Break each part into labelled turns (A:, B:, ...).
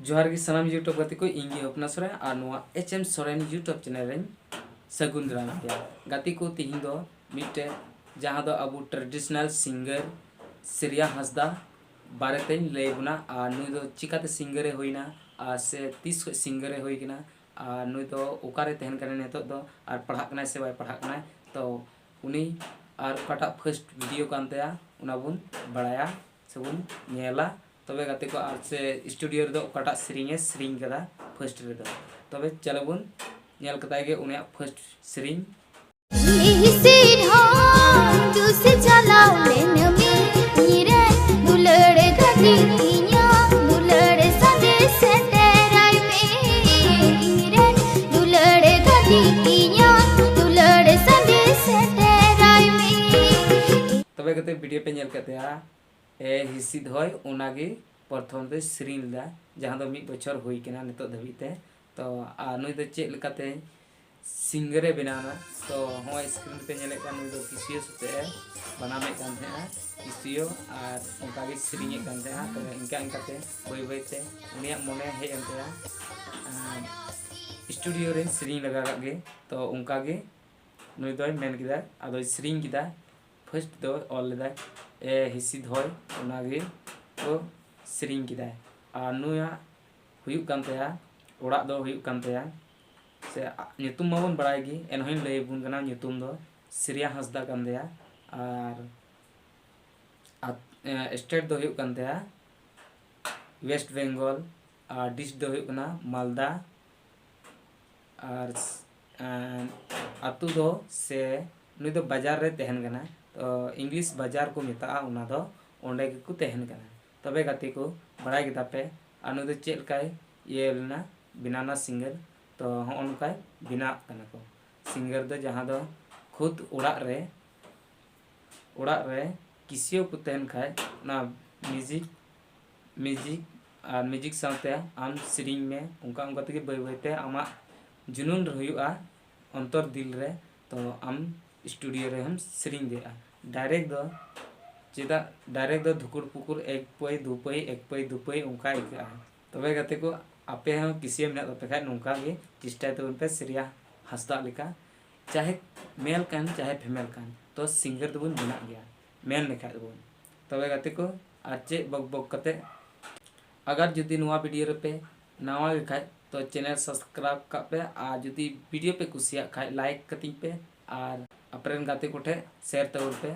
A: जोहार की सानाम यूट्यूब गाते को इंगे अपना सोरेन और नोआ HM Soren YouTube channel rain सगुन दाराम पे गाते को तिहिं दो मिटे जहां दो अबु ट्रेडिशनल सिंगर श्रेया हांसदा बारे लैबना और नुई दो चिकाते सिंगरे होइना और से 30 सिंगरे होई किना और नुई दो ओकारे तहन कने नेतो दो और पढ़ा कना से बाय पढ़ा कना तो उनी और काटा फर्स्ट वीडियो कानतेया उना बुन बड़ाया सबुन नेला तबे गाते को आज से स्टूडियो रे दो काटा सेरिंग कदा फर्स्ट रे दो तबे चलो बुन नेल कताय गे उनिया फर्स्ट सेरिंग तबे गाते वीडियो पे नेल कते ए हिसिद होय उनागे प्रथम दे सेरिंग दा जहां दो मिद बछर होई केना नितो धबीते तो आ नुई दो चेक लकाते सिंगरे बनाना तो होय स्क्रीन पे नेले का नुई दो किसियो सुते बनामे कान थे किसियो और उनका गे सेरिंग कान थे तो इनका इनकाते बय बयते उनिया मने हे एंते स्टूडियो रे सेरिंग लगा गे तो उनका गे नुई दो मेन किदा आदो सेरिंग किदा फर्स्ट दो ऑल दा ए हिसिद होय उनागे तो सेरिंग किदा और नुया हुयुक कान तया ओड़ा दो हुयुक कान तया से नितुम माबन बड़ायगी एनहोइन लय बुन कना नितुम दो श्रेया हांसदा कान तया और स्टेट दो हुयुक कान तया वेस्ट बेंगल और डिश दो हुयुक कना मालदा और आतु दो से नुई दो बाजार रे तहन कना तो इंग्लिश बाजार को मेता उना दो ओंडे को तहन कना तबे गाते को बड़ाय गिदा पे अनु दो चेल काय ये लेना बिनाना सिंगर तो होन काय बिना कना को सिंगर दो जहां दो खुद उड़ा रे किसियो को तहन खाय ना म्यूजिक साथे आम सेरिंग में उनका उनका तके बय बयते आमा जुनून रहुआ अंतर दिल रे तो आम स्टूडियो रे हम सेरिंग देआ डायरेक्ट दो धुकुर पुकुर एक पई दु पई एक पई दु पई उनका इका तबे गाते को आपे हम किसी में ना तपे नुका गे चेष्टा तो उनपे श्रेया हांसदा लेका चाहे मेल कान चाहे फीमेल कान तो सिंगर दबुन बना गया मेल लेखा दबुन तबे गाते को आचे बक बक कते अगर जुदी नवा वीडियो रे पे नवा लेखा तो चैनल सब्सक्राइब का पे आ जुदी वीडियो पे कुसिया खाय लाइक कति पे और अपरेन गाते कोठे शेयर तौर पे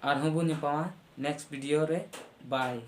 A: और हम बुन पावा नेक्स्ट वीडियो रे बाय।